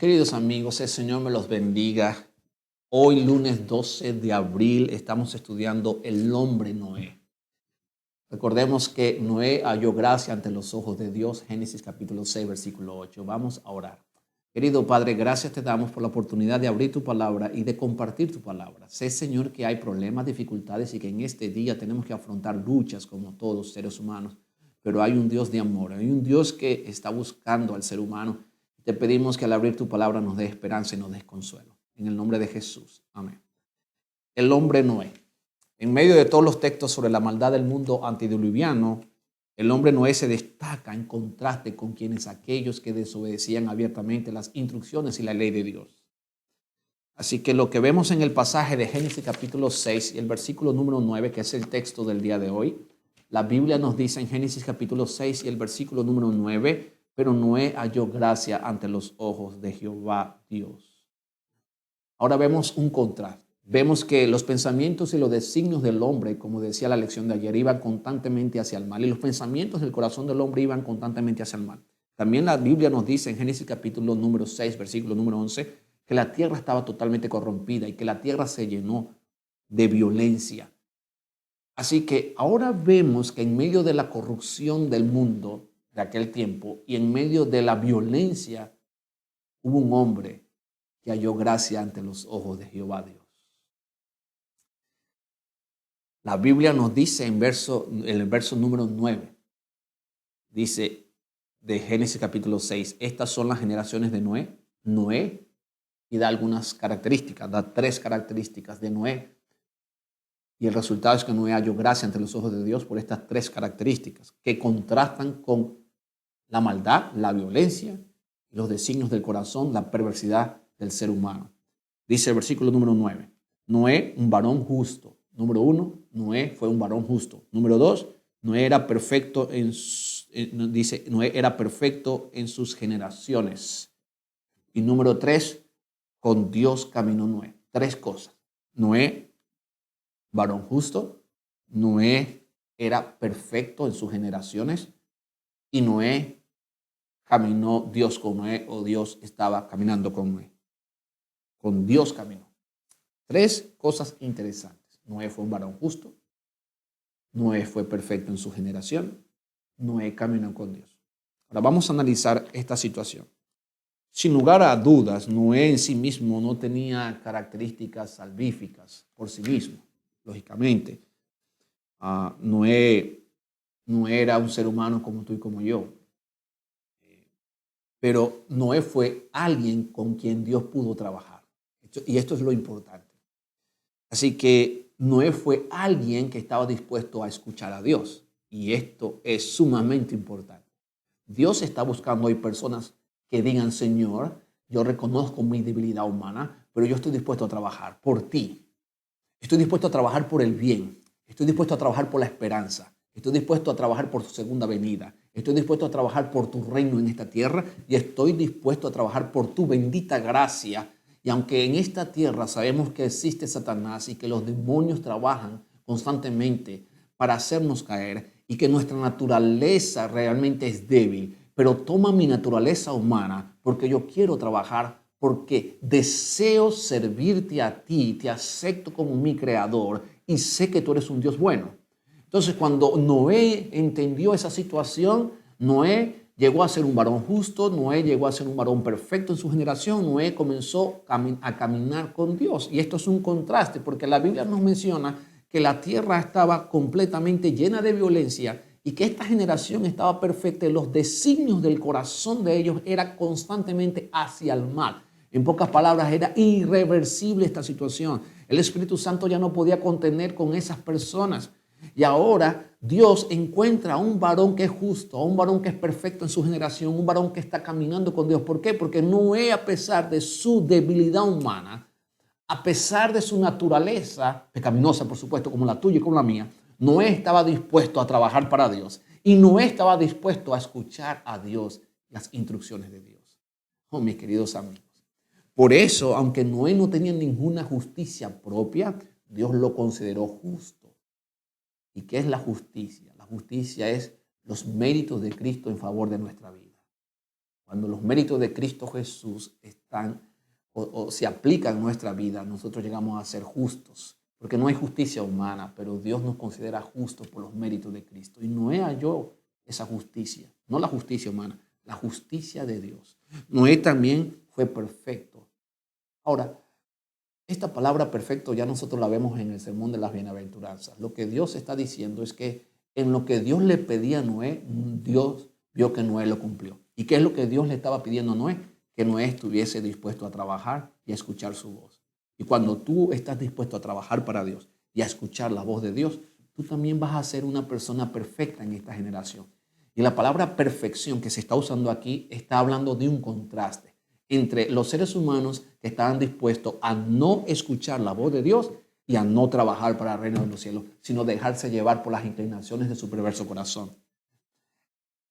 Queridos amigos, el Señor me los bendiga. Hoy, lunes 12 de abril, estamos estudiando el hombre Noé. Recordemos que Noé halló gracia ante los ojos de Dios, Génesis capítulo 6, versículo 8. Vamos a orar. Querido Padre, gracias te damos por la oportunidad de abrir tu palabra y de compartir tu palabra. Sé, Señor, que hay problemas, dificultades y que en este día tenemos que afrontar luchas como todos seres humanos. Pero hay un Dios de amor, hay un Dios que está buscando al ser humano. Te pedimos que al abrir tu palabra nos dé esperanza y nos dé consuelo. En el nombre de Jesús. Amén. El hombre Noé. En medio de todos los textos sobre la maldad del mundo antediluviano, el hombre Noé se destaca en contraste con aquellos que desobedecían abiertamente las instrucciones y la ley de Dios. Así que lo que vemos en el pasaje de Génesis capítulo 6 y el versículo número 9, que es el texto del día de hoy, la Biblia nos dice en Génesis capítulo 6 y el versículo número 9, pero Noé halló gracia ante los ojos de Jehová Dios. Ahora vemos un contraste. Vemos que los pensamientos y los designios del hombre, como decía la lección de ayer, iban constantemente hacia el mal. Y los pensamientos del corazón del hombre iban constantemente hacia el mal. También la Biblia nos dice en Génesis capítulo número 6, versículo número 11, que la tierra estaba totalmente corrompida y que la tierra se llenó de violencia. Así que ahora vemos que en medio de la corrupción del mundo de aquel tiempo y en medio de la violencia, hubo un hombre que halló gracia ante los ojos de Jehová Dios. La Biblia nos dice en el verso número 9, dice de Génesis capítulo 6, estas son las generaciones de Noé. Noé, y da algunas características, da 3 características de Noé. Y el resultado es que Noé halló gracia ante los ojos de Dios por estas 3 características que contrastan con la maldad, la violencia, los designios del corazón, la perversidad del ser humano. Dice el versículo número 9, Noé, un varón justo. Número 1, Noé fue un varón justo. Número 2, Noé era perfecto Noé era perfecto en sus generaciones. Y número 3, con Dios caminó Noé. 3 cosas. Noé, varón justo. Noé era perfecto en sus generaciones. Y Noé caminó Dios con Noé, o Dios estaba caminando con Noé. Con Dios caminó. 3 cosas interesantes. Noé fue un varón justo. Noé fue perfecto en su generación. Noé caminó con Dios. Ahora vamos a analizar esta situación. Sin lugar a dudas, Noé en sí mismo no tenía características salvíficas por sí mismo, lógicamente. Noé no era un ser humano como tú y como yo. Pero Noé fue alguien con quien Dios pudo trabajar. Y esto es lo importante. Así que Noé fue alguien que estaba dispuesto a escuchar a Dios. Y esto es sumamente importante. Dios está buscando hoy personas que digan, Señor, yo reconozco mi debilidad humana, pero yo estoy dispuesto a trabajar por ti. Estoy dispuesto a trabajar por el bien. Estoy dispuesto a trabajar por la esperanza. Estoy dispuesto a trabajar por tu segunda venida. Estoy dispuesto a trabajar por tu reino en esta tierra y estoy dispuesto a trabajar por tu bendita gracia. Y aunque en esta tierra sabemos que existe Satanás y que los demonios trabajan constantemente para hacernos caer y que nuestra naturaleza realmente es débil, pero toma mi naturaleza humana porque yo quiero trabajar, porque deseo servirte a ti, te acepto como mi creador y sé que tú eres un Dios bueno. Entonces, cuando Noé entendió esa situación, Noé llegó a ser un varón justo, Noé llegó a ser un varón perfecto en su generación, Noé comenzó a caminar con Dios. Y esto es un contraste porque la Biblia nos menciona que la tierra estaba completamente llena de violencia y que esta generación estaba perfecta y los designios del corazón de ellos eran constantemente hacia el mal. En pocas palabras, era irreversible esta situación. El Espíritu Santo ya no podía contener con esas personas. Y ahora Dios encuentra a un varón que es justo, a un varón que es perfecto en su generación, un varón que está caminando con Dios. ¿Por qué? Porque Noé, a pesar de su debilidad humana, a pesar de su naturaleza pecaminosa, por supuesto, como la tuya y como la mía, Noé estaba dispuesto a trabajar para Dios y Noé estaba dispuesto a escuchar a Dios, las instrucciones de Dios. Oh, mis queridos amigos. Por eso, aunque Noé no tenía ninguna justicia propia, Dios lo consideró justo. ¿Y qué es la justicia? La justicia es los méritos de Cristo en favor de nuestra vida. Cuando los méritos de Cristo Jesús están o se aplican en nuestra vida, nosotros llegamos a ser justos. Porque no hay justicia humana, pero Dios nos considera justos por los méritos de Cristo. Y Noé halló esa justicia, no la justicia humana, la justicia de Dios. Noé también fue perfecto. Ahora, esta palabra perfecto ya nosotros la vemos en el sermón de las bienaventuranzas. Lo que Dios está diciendo es que en lo que Dios le pedía a Noé, Dios vio que Noé lo cumplió. ¿Y qué es lo que Dios le estaba pidiendo a Noé? Que Noé estuviese dispuesto a trabajar y a escuchar su voz. Y cuando tú estás dispuesto a trabajar para Dios y a escuchar la voz de Dios, tú también vas a ser una persona perfecta en esta generación. Y la palabra perfección que se está usando aquí está hablando de un contraste entre los seres humanos que estaban dispuestos a no escuchar la voz de Dios y a no trabajar para el reino de los cielos, sino dejarse llevar por las inclinaciones de su perverso corazón,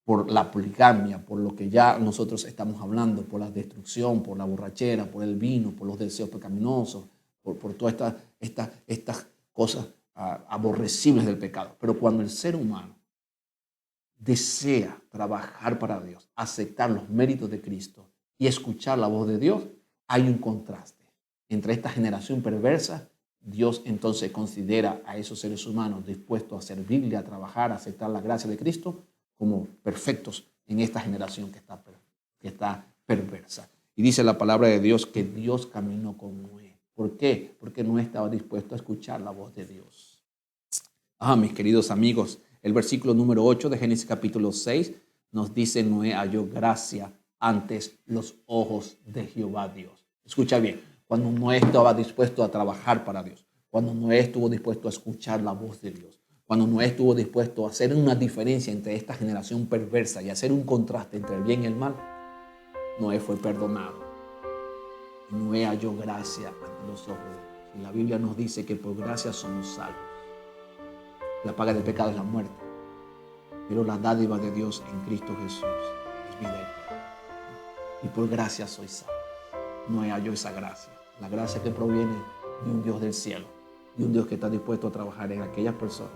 por la poligamia, por lo que ya nosotros estamos hablando, por la destrucción, por la borrachera, por el vino, por los deseos pecaminosos, por todas estas cosas aborrecibles del pecado. Pero cuando el ser humano desea trabajar para Dios, aceptar los méritos de Cristo y escuchar la voz de Dios, hay un contraste entre esta generación perversa. Dios entonces considera a esos seres humanos dispuestos a servirle, a trabajar, a aceptar la gracia de Cristo como perfectos en esta generación que está perversa. Y dice la palabra de Dios que Dios caminó con Noé. ¿Por qué? Porque Noé estaba dispuesto a escuchar la voz de Dios. Mis queridos amigos, el versículo número 8 de Génesis capítulo 6 nos dice: Noé halló gracia ante los ojos de Jehová Dios. Escucha bien, cuando Noé estaba dispuesto a trabajar para Dios, cuando Noé estuvo dispuesto a escuchar la voz de Dios, cuando Noé estuvo dispuesto a hacer una diferencia entre esta generación perversa y hacer un contraste entre el bien y el mal, Noé fue perdonado. Y Noé halló gracia ante los ojos de Dios. Y la Biblia nos dice que por gracia somos salvos. La paga del pecado es la muerte, pero la dádiva de Dios en Cristo Jesús es vida eterna. Y por gracia soy salvo. Noé halló esa gracia, la gracia que proviene de un Dios del cielo, de un Dios que está dispuesto a trabajar en aquellas personas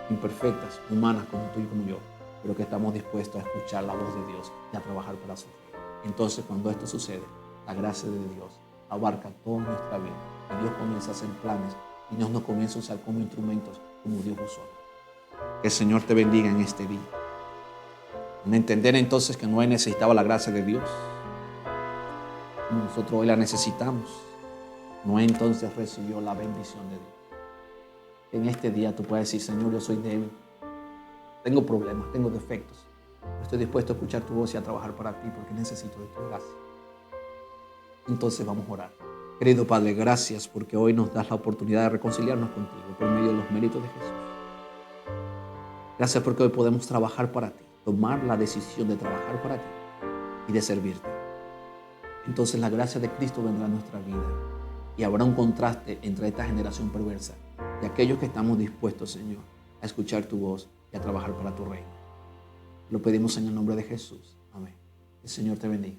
imperfectas, humanas como tú y como yo, pero que estamos dispuestos a escuchar la voz de Dios y a trabajar para su reino. Entonces, cuando esto sucede, la gracia de Dios abarca toda nuestra vida y Dios comienza a hacer planes y Dios nos comienza a usar como instrumentos como Dios usó. Que el Señor te bendiga en este día. En entender entonces que Noé necesitaba la gracia de Dios, nosotros hoy la necesitamos. Noé entonces recibió la bendición de Dios. En este día tú puedes decir: Señor, yo soy débil, tengo problemas, tengo defectos, pero estoy dispuesto a escuchar tu voz y a trabajar para ti porque necesito de tu gracia. Entonces vamos a orar. Querido Padre, gracias porque hoy nos das la oportunidad de reconciliarnos contigo por medio de los méritos de Jesús. Gracias porque hoy podemos trabajar para ti, tomar la decisión de trabajar para ti y de servirte. Entonces la gracia de Cristo vendrá a nuestra vida y habrá un contraste entre esta generación perversa y aquellos que estamos dispuestos, Señor, a escuchar tu voz y a trabajar para tu reino. Lo pedimos en el nombre de Jesús. Amén. El Señor te bendiga.